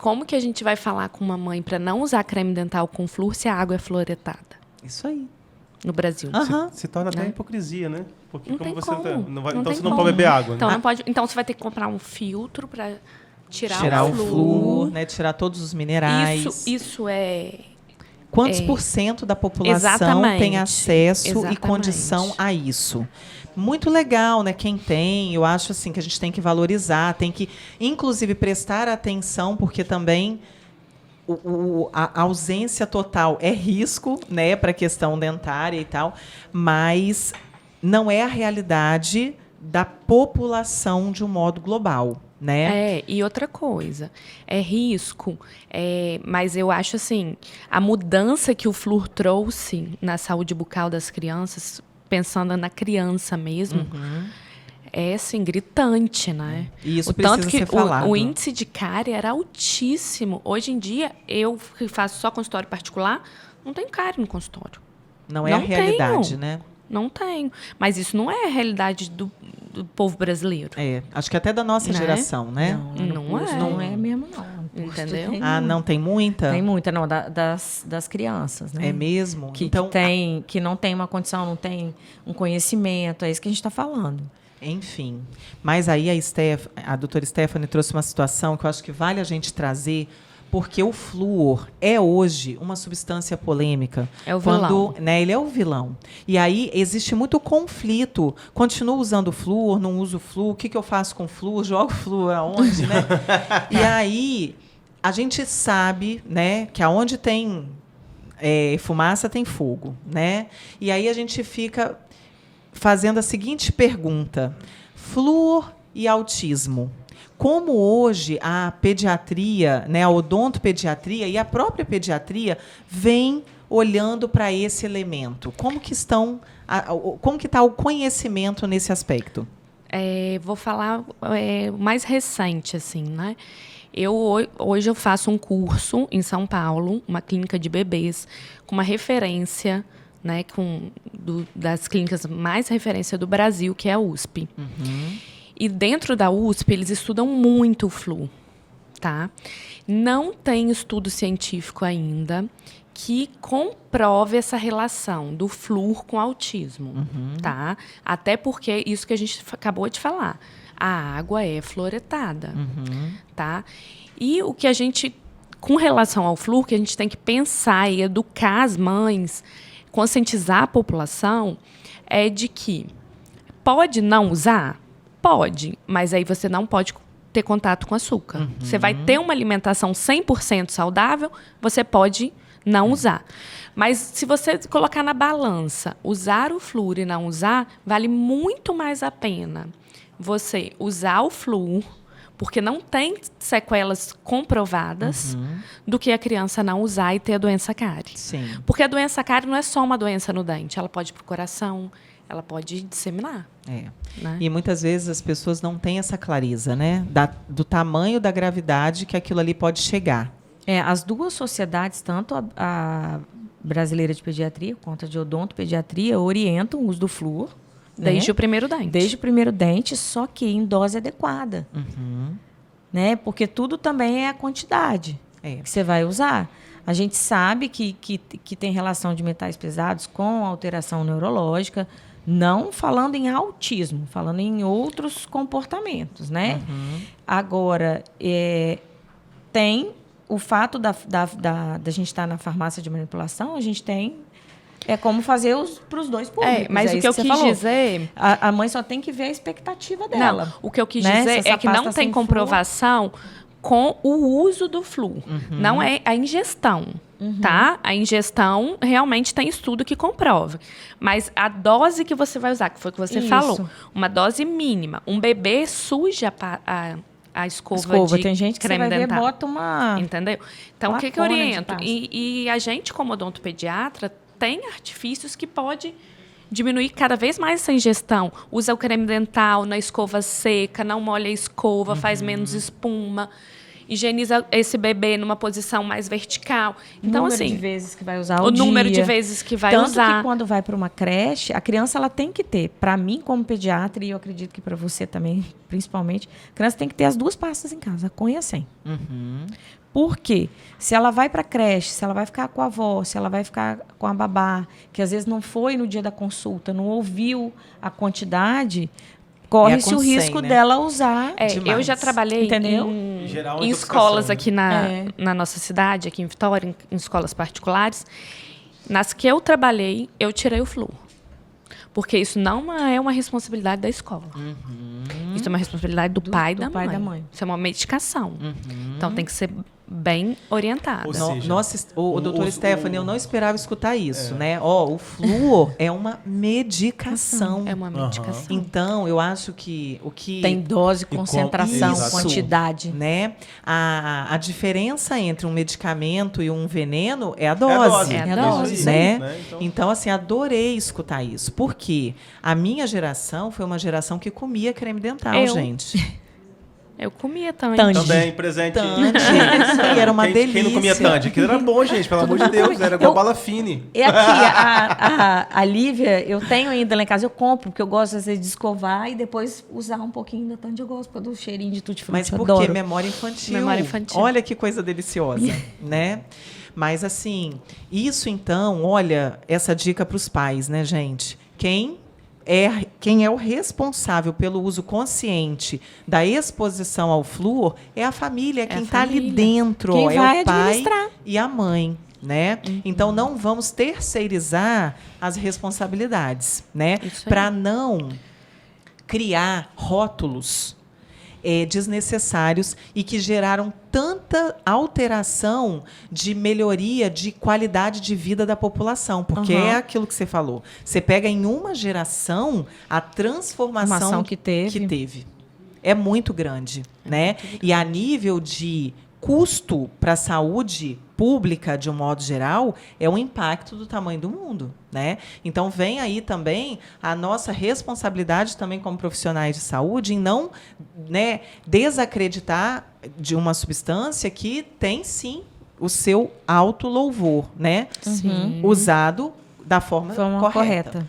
como que a gente vai falar com uma mãe para não usar creme dental com flúor se a água é fluoretada? Isso aí. No Brasil. Se torna até hipocrisia, né? Porque Não como tem você como. não vai, Não então tem você não como. pode beber água, Então, né? não pode, então você vai ter que comprar um filtro para Tirar o flúor, né? Tirar todos os minerais. Isso é... Quantos por cento da população Exatamente. tem acesso Exatamente. e condição a isso? Muito legal, né? Quem tem, eu acho assim que a gente tem que valorizar, tem que, inclusive, prestar atenção, porque também a ausência total é risco, né, para a questão dentária e tal, mas não é a realidade da população de um modo global. Né? E outra coisa, é risco, mas eu acho assim, a mudança que o flúor trouxe na saúde bucal das crianças, pensando na criança mesmo, é assim, gritante, né? E isso o tanto precisa que ser falado. o índice de cárie era altíssimo. Hoje em dia, eu que faço só consultório particular, não tenho cárie no consultório. Não é a realidade, né? Não tenho. Mas isso não é a realidade do povo brasileiro. Acho que até da nossa geração, né? Não é mesmo, não. Entendeu? Não tem muita? Tem muita, não, das crianças, né? É mesmo? Então, que não tem uma condição, não tem um conhecimento, é isso que a gente está falando. Enfim. Mas aí a doutora Stephanie trouxe uma situação que eu acho que vale a gente trazer, porque o flúor é hoje uma substância polêmica. É o vilão. Ele é o vilão. E aí existe muito conflito. Continuo usando flúor, não uso flúor, o que eu faço com flúor? Jogo flúor aonde, né? E aí a gente sabe, né, que aonde tem fumaça tem fogo, né? E aí a gente fica fazendo a seguinte pergunta: flúor e autismo. Como hoje a pediatria, né, a odontopediatria e a própria pediatria vem olhando para esse elemento? Como que está o conhecimento nesse aspecto? Vou falar mais recente, assim, né? Hoje eu faço um curso em São Paulo, uma clínica de bebês, com uma referência, né, das clínicas mais referência do Brasil, que é a USP. E dentro da USP, eles estudam muito o flúor, tá? Não tem estudo científico ainda que comprove essa relação do flúor com autismo, tá? Até porque isso que a gente acabou de falar, a água é fluoretada, tá? E o que a gente, com relação ao flúor, que a gente tem que pensar e educar as mães, conscientizar a população, é de que pode não usar? Pode, mas aí você não pode ter contato com açúcar. Você vai ter uma alimentação 100% saudável, você pode não usar. Mas se você colocar na balança, usar o flúor e não usar, vale muito mais a pena você usar o flúor, porque não tem sequelas comprovadas, do que a criança não usar e ter a doença cárie. Sim. Porque a doença cárie não é só uma doença no dente, ela pode ir para o coração, ela pode disseminar. Né? E muitas vezes as pessoas não têm essa clareza, né? Do tamanho da gravidade que aquilo ali pode chegar. As duas sociedades, tanto a brasileira de pediatria quanto a de odontopediatria, orientam o uso do flúor. Desde o primeiro dente. Desde o primeiro dente, só que em dose adequada. Né? Porque tudo também é a quantidade que você vai usar. A gente sabe que tem relação de metais pesados com alteração neurológica, não falando em autismo, falando em outros comportamentos, né? Agora, tem o fato da gente estar na farmácia de manipulação, a gente tem como fazer para os dois públicos. Mas o que eu quis dizer... A mãe só tem que ver a expectativa dela. Não, o que eu quis dizer é que não tem comprovação com o uso do flúor. Não é a ingestão. Tá? A ingestão realmente tem estudo que comprova. Mas a dose que você vai usar, que foi o que você falou, uma dose mínima. Um bebê suja a escova de tem gente que creme você vai dental. Ver, bota uma... Entendeu? Então, o que eu oriento? E a gente, como odontopediatra, tem artifícios que pode diminuir cada vez mais essa ingestão. Usa o creme dental na escova seca, não molha a escova, faz menos espuma. Higieniza esse bebê numa posição mais vertical. Então, número assim, de vezes que vai usar o número dia. de vezes que vai Tanto usar. que quando vai para uma creche, a criança ela tem que ter, para mim como pediatra, e eu acredito que para você também, principalmente, a criança tem que ter as duas pastas em casa, com e a sem. Por quê? Se ela vai para a creche, se ela vai ficar com a avó, se ela vai ficar com a babá, que às vezes não foi no dia da consulta, não ouviu a quantidade, corre-se o risco dela usar. Eu já trabalhei em escolas aqui na nossa cidade, aqui em Vitória, em escolas particulares. Nas que eu trabalhei, eu tirei o flúor. Porque isso não é uma responsabilidade da escola. Isso é uma responsabilidade do pai e da mãe. Isso é uma medicação. Então, tem que ser bem orientada. Nossa, o doutor Stephanie, eu não esperava escutar isso, né? O flúor é uma medicação. É uma medicação. Então, eu acho que o que... Tem dose, concentração, quantidade. Né? A diferença entre um medicamento e um veneno é a dose. É a dose. Né? Então, assim, adorei escutar isso. Porque a minha geração foi uma geração que comia creme dental, gente. Eu comia também. Também, presente. E era uma delícia. Quem não comia Tandy? Aquilo era bom, gente, pelo amor de Deus. Era igual bala fine. E aqui, a Lívia, eu tenho ainda lá em casa, eu compro, porque eu gosto, às vezes, de escovar e depois usar um pouquinho da Tandy. Eu gosto do cheirinho de tutti-frutti. Mas por quê? Memória infantil. Olha que coisa deliciosa, né? Mas, assim, isso, então, olha, essa dica para os pais, né, gente? Quem é o responsável pelo uso consciente da exposição ao flúor é a família, quem está ali dentro, quem vai é o pai administrar. E a mãe, né? Então não vamos terceirizar as responsabilidades, né? Para não criar rótulos desnecessários e que geraram tanta alteração de melhoria de qualidade de vida da população, porque é aquilo que você falou. Você pega em uma geração a transformação que teve. É muito grande, né? E a nível de custo para a saúde pública, de um modo geral, é um impacto do tamanho do mundo, né? Então, vem aí também a nossa responsabilidade também como profissionais de saúde em não, né, desacreditar de uma substância que tem, sim, o seu autolouvor, né? Sim. Usado da forma correta.